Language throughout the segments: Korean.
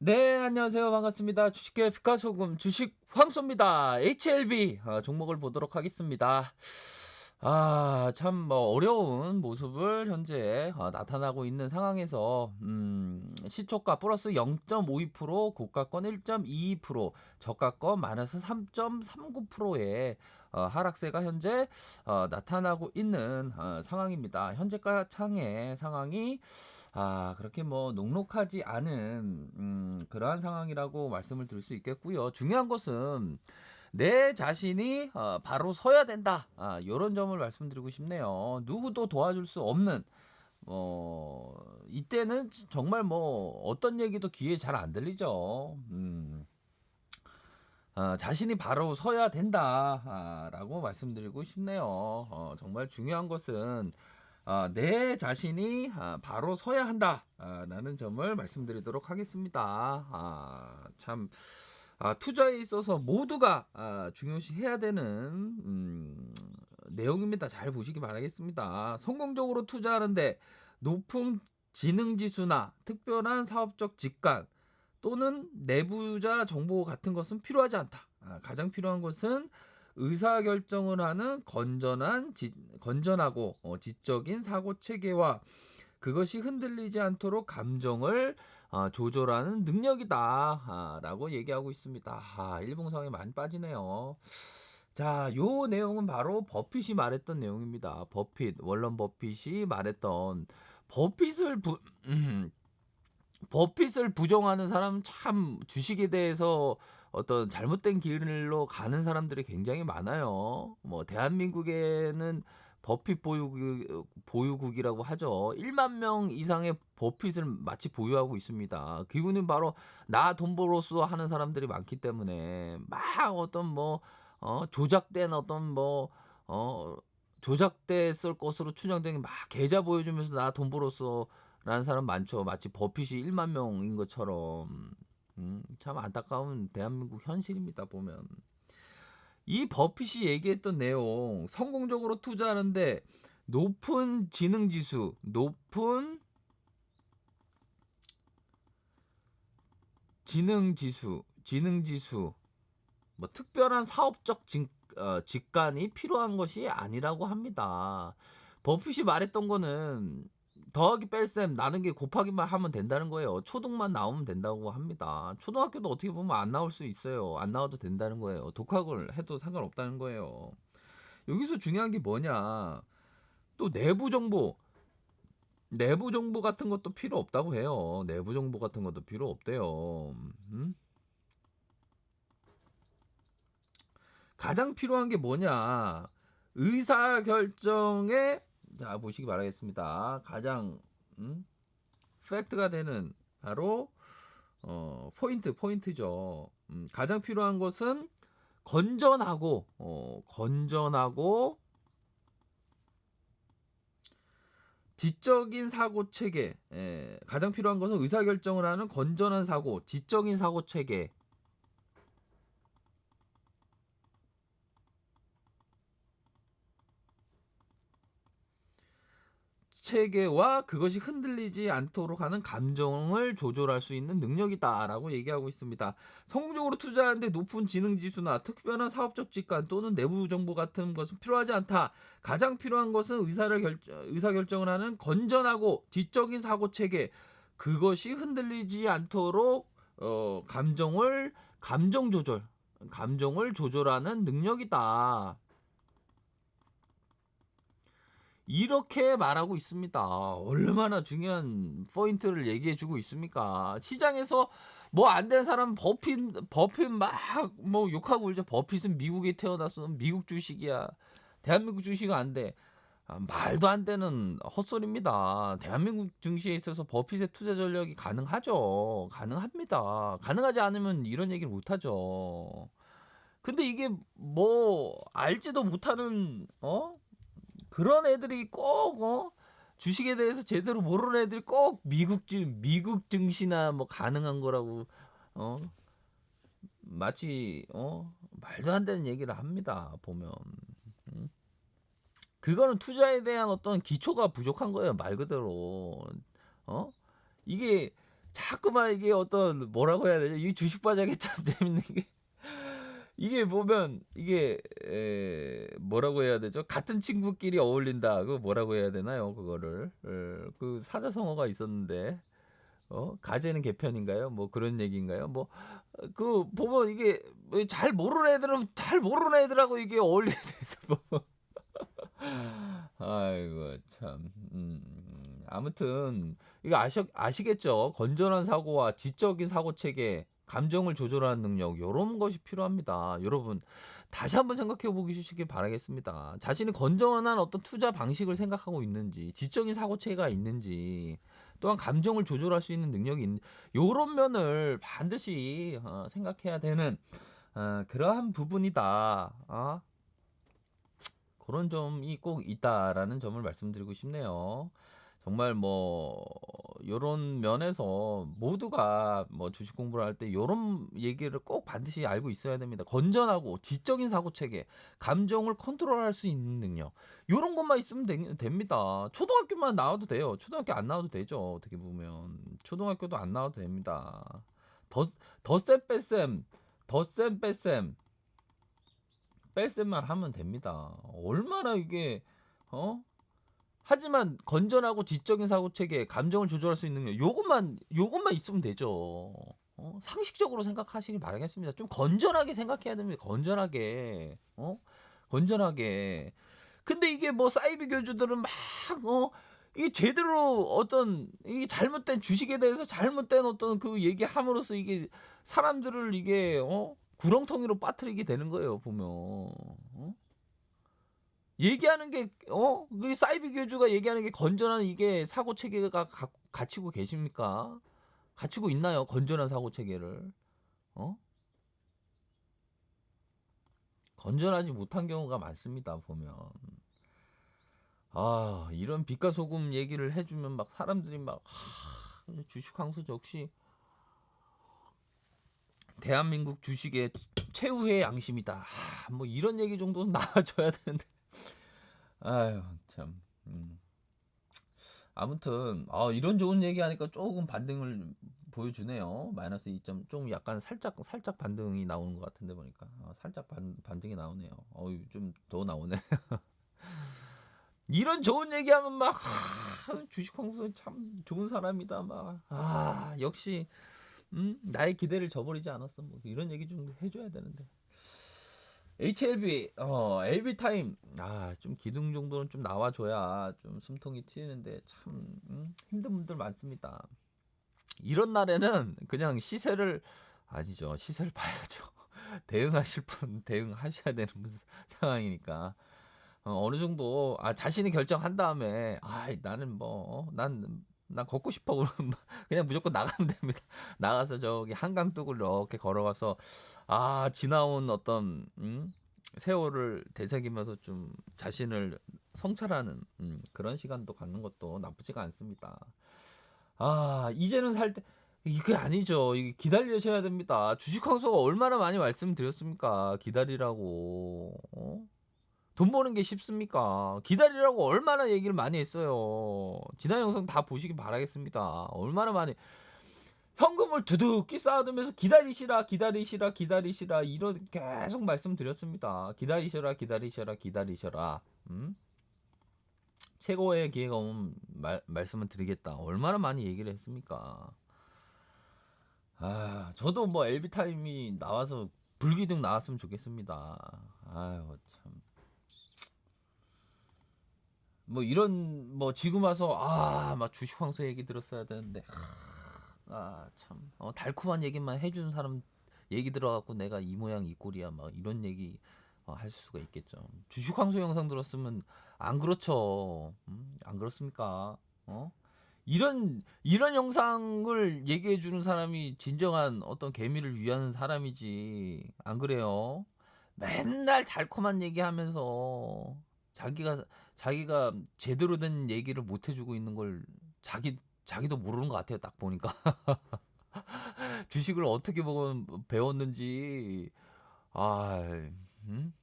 네, 안녕하세요. 반갑습니다. 주식계 피카소금 주식 황소입니다. HLB 종목을 보도록 하겠습니다. 참 어려운 모습을 현재 나타나고 있는 상황에서 시초가 플러스 0.52%, 고가권 1.22%, 저가권 마이너스 3.39%의 하락세가 현재 나타나고 있는 상황입니다. 현재가 창의 상황이 그렇게 뭐 녹록하지 않은 그러한 상황이라고 말씀을 드릴 수 있겠고요. 중요한 것은 내 자신이 바로 서야 된다. 이런 점을 말씀드리고 싶네요. 누구도 도와줄 수 없는 이때는 정말 뭐 어떤 얘기도 귀에 잘 안 들리죠. 자신이 바로 서야 된다라고 말씀드리고 싶네요. 정말 중요한 것은 내 자신이 바로 서야 한다라는 점을 말씀드리도록 하겠습니다. 투자에 있어서 모두가 중요시해야 되는 내용입니다. 잘 보시기 바라겠습니다. 성공적으로 투자하는데 높은 지능지수나 특별한 사업적 직관 또는 내부자 정보 같은 것은 필요하지 않다. 가장 필요한 것은 의사결정을 하는 건전하고 지적인 사고 체계와 그것이 흔들리지 않도록 감정을 조절하는 능력이다 라고 얘기하고 있습니다. 일봉상에 많이 빠지네요. 자, 요 내용은 바로 버핏이 말했던 내용입니다. 워런 버핏이 말했던 버핏을 버핏을 부정하는 사람은 참 주식에 대해서 어떤 잘못된 길로 가는 사람들이 굉장히 많아요. 뭐 대한민국에는 버핏 보유국이라고 하죠. 1만 명 이상의 버핏을 마치 보유하고 있습니다. 그이유는 바로 나 돈 벌었어 하는 사람들이 많기 때문에 막 어떤 조작된 조작됐을 것으로 추정된 막 계좌 보여주면서 나 돈 벌었어 라는 사람 많죠. 마치 버핏이 1만 명인 것처럼. 참 안타까운 대한민국 현실입니다, 보면. 이 버핏이 얘기했던 내용, 성공적으로 투자하는데 높은 지능지수, 뭐 특별한 사업적 직관이 필요한 것이 아니라고 합니다. 버핏이 말했던 거는 더하기 뺄셈 나눈 게 곱하기만 하면 된다는 거예요. 초등만 나오면 된다고 합니다. 초등학교도 어떻게 보면 안 나올 수 있어요. 안 나와도 된다는 거예요. 독학을 해도 상관없다는 거예요. 여기서 중요한 게 뭐냐? 또 내부 정보 같은 것도 필요 없다고 해요. 내부 정보 같은 것도 필요 없대요. 가장 필요한 게 뭐냐? 의사결정에 자 보시기 바라겠습니다. 가장 팩트가 되는 바로 포인트죠. 가장 필요한 것은 건전하고 지적인 사고 체계. 가장 필요한 것은 의사결정을 하는 건전한 사고, 지적인 사고 체계와 그것이 흔들리지 않도록 하는 감정을 조절할 수 있는 능력이다라고 얘기하고 있습니다. 성공적으로 투자하는데 높은 지능지수나 특별한 사업적 직관 또는 내부 정보 같은 것은 필요하지 않다. 가장 필요한 것은 의사결정을 하는 건전하고 지적인 사고체계, 그것이 흔들리지 않도록 감정을 조절하는 능력이다. 이렇게 말하고 있습니다. 얼마나 중요한 포인트를 얘기해주고 있습니까? 시장에서 뭐 안 된 사람 버핏 막 뭐 욕하고 그러죠. 버핏은 미국에 태어났어. 미국 주식이야. 대한민국 주식은 안 돼. 말도 안 되는 헛소리입니다. 대한민국 증시에 있어서 버핏의 투자 전략이 가능하죠. 가능합니다. 가능하지 않으면 이런 얘기를 못하죠. 근데 이게 뭐 알지도 못하는 그런 애들이 꼭 주식에 대해서 제대로 모르는 애들이 꼭 미국 증시나 뭐 가능한 거라고 어 마치 말도 안 되는 얘기를 합니다. 보면 그거는 투자에 대한 어떤 기초가 부족한 거예요. 말 그대로 어 이게 자꾸만 이게 어떤 뭐라고 해야 되죠? 이 주식 바닥이 참 재밌는 게 이게 보면 이게 뭐라고 해야 되죠? 같은 친구끼리 어울린다. 그 뭐라고 해야 되나요? 그거를 그 사자성어가 있었는데 가재는 개편인가요? 뭐 그런 얘기인가요? 뭐 그 보면 이게 뭐잘 모르는 애들은 잘 모르는 애들하고 이게 어울리게 돼서 뭐. 아이고 참. 아무튼 이거 아시겠죠? 건전한 사고와 지적인 사고 체계, 감정을 조절하는 능력 요런 것이 필요합니다. 여러분 다시 한번 생각해 보시길 바라겠습니다. 자신이 건전한 어떤 투자 방식을 생각하고 있는지, 지적인 사고 체계가 있는지, 또한 감정을 조절할 수 있는 능력이 있는 요런 면을 반드시 생각해야 되는 그러한 부분이다. 그런 점이 꼭 있다라는 점을 말씀드리고 싶네요. 정말 뭐 요런 면에서 모두가 뭐 주식 공부를 할 때 요런 얘기를 꼭 반드시 알고 있어야 됩니다. 건전하고 지적인 사고 체계, 감정을 컨트롤할 수 있는 능력. 요런 것만 있으면 됩니다. 초등학교만 나와도 돼요. 초등학교 안 나와도 되죠. 어떻게 보면 초등학교도 안 나와도 됩니다. 더 덧셈 뺄셈 덧셈 뺄셈 뺄셈만 하면 됩니다. 얼마나 이게 어? 하지만 건전하고 지적인 사고 체계, 감정을 조절할 수 있는 게 요것만 있으면 되죠. 상식적으로 생각하시길 바라겠습니다. 좀 건전하게 생각해야 됩니다. 건전하게. 건전하게. 근데 이게 뭐 사이비 교주들은 막 이게 제대로 어떤 이 잘못된 주식에 대해서 잘못된 어떤 그 얘기함으로써 이게 사람들을 이게 구렁텅이로 빠뜨리게 되는 거예요, 보면. 얘기하는 게 그 사이비 교주가 얘기하는 게 건전한 이게 사고 체계가 갖추고 계십니까? 갖추고 있나요? 건전한 사고 체계를. 어? 건전하지 못한 경우가 많습니다, 보면. 이런 빛과 소금 얘기를 해주면 막 사람들이 막 주식 황소 역시 대한민국 주식의 최후의 양심이다. 뭐 이런 얘기 정도는 나와줘야 되는데. 아유 참. 아무튼 이런 좋은 얘기하니까 조금 반등을 보여주네요. 마이너스 2점 좀 약간 살짝 반등이 나오는 것 같은데 보니까 살짝 반등이 나오네요. 좀 더 나오네. 이런 좋은 얘기하면 막 주식 황소 참 좋은 사람이다 막 역시 나의 기대를 저버리지 않았어 뭐 이런 얘기 좀 해줘야 되는데. HLB LB 타임 좀 기둥 정도는 좀 나와줘야 좀 숨통이 트이는데 참 힘든 분들 많습니다. 이런 날에는 그냥 시세를 아니죠. 시세를 봐야죠. 대응하실 분 대응하셔야 되는 상황이니까 어느 정도 자신이 결정한 다음에 나는 난 걷고 싶어 그러면 그냥 무조건 나가면 됩니다. 나가서 저기 한강 뚝을 이렇게 걸어가서 지나온 어떤 세월을 되새기면서 좀 자신을 성찰하는 그런 시간도 갖는 것도 나쁘지가 않습니다. 이제는 살 때 이게 아니죠. 이게 기다리셔야 됩니다. 주식 황소가 얼마나 많이 말씀드렸습니까? 기다리라고. 돈 버는 게 쉽습니까? 기다리라고 얼마나 얘기를 많이 했어요. 지난 영상 다 보시기 바라겠습니다. 얼마나 많이 현금을 두둑히 쌓아두면서 기다리시라 기다리시라 기다리시라 이런 계속 말씀드렸습니다. 기다리셔라. 최고의 기회가 오면 말씀을 드리겠다. 얼마나 많이 얘기를 했습니까? 저도 뭐 LB 타임이 나와서 불기둥 나왔으면 좋겠습니다. 아유 참. 뭐 이런 뭐 지금 와서 막 주식 황소 얘기 들었어야 되는데 참 달콤한 얘기만 해주는 사람 얘기 들어갖고 내가 이 모양 이 꼴이야 막 이런 얘기 할 수가 있겠죠. 주식 황소 영상 들었으면 안 그렇죠. 안 그렇습니까? 이런 영상을 얘기해 주는 사람이 진정한 어떤 개미를 위하는 사람이지 안 그래요? 맨날 달콤한 얘기하면서 자기가 제대로 된 얘기를 못 해주고 있는 걸 자기도 모르는 것 같아요. 딱 보니까 주식을 어떻게 보면 배웠는지 아, 음?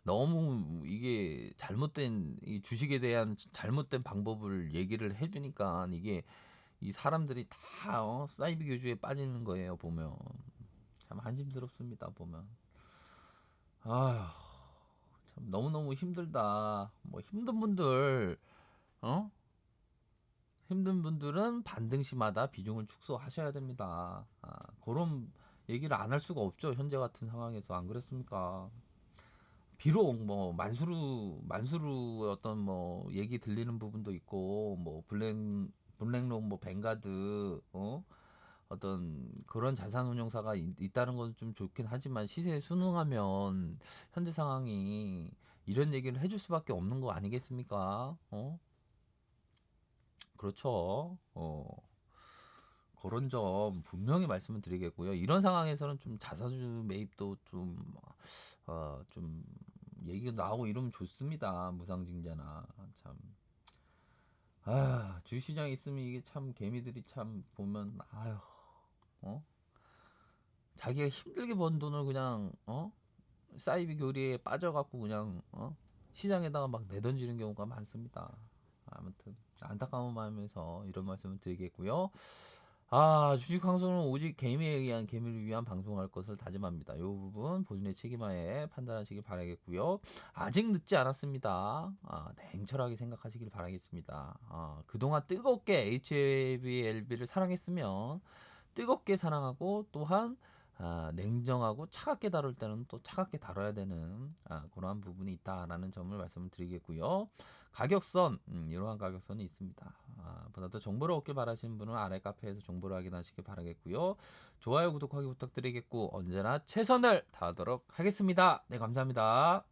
너무 이게 잘못된 이 주식에 대한 잘못된 방법을 얘기를 해주니까 이게 이 사람들이 다 사이비 교주에 빠지는 거예요. 보면 참 한심스럽습니다. 보면 아휴 참 너무너무 힘들다. 뭐 힘든 분들 어 힘든 분들은 반등시마다 비중을 축소하셔야 됩니다. 그런 얘기를 안 할 수가 없죠. 현재 같은 상황에서 안 그렇습니까? 비록 뭐 만수르 어떤 뭐 얘기 들리는 부분도 있고 뭐 블랙록 뭐 뱅가드 어떤 그런 자산운용사가 있다는 건 좀 좋긴 하지만 시세에 순응하면 현재 상황이 이런 얘기를 해줄 수밖에 없는 거 아니겠습니까? 그렇죠. 그런 점 분명히 말씀을 드리겠고요. 이런 상황에서는 좀 자사주 매입도 좀 얘기가 나오고 이러면 좋습니다. 무상증자나 참. 주식시장에 있으면 이게 참 개미들이 참 보면 아휴, 어? 자기가 힘들게 번 돈을 그냥 사이비 교리에 빠져갖고 그냥 시장에다가 막 내던지는 경우가 많습니다. 아무튼 안타까운 마음에서 이런 말씀을 드리겠고요. 주식 방송은 오직 개미에 의한 개미를 위한 방송할 것을 다짐합니다. 이 부분 본인의 책임하에 판단하시길 바라겠고요. 아직 늦지 않았습니다. 냉철하게 생각하시길 바라겠습니다. 그동안 뜨겁게 HLB를 사랑했으면 뜨겁게 사랑하고 또한 냉정하고 차갑게 다룰 때는 또 차갑게 다뤄야 되는 그러한 부분이 있다라는 점을 말씀을 드리겠고요. 가격선 이러한 가격선이 있습니다. 보다 더 정보를 얻길 바라시는 분은 아래 카페에서 정보를 확인하시길 바라겠고요. 좋아요 구독하기 부탁드리겠고 언제나 최선을 다하도록 하겠습니다. 네 감사합니다.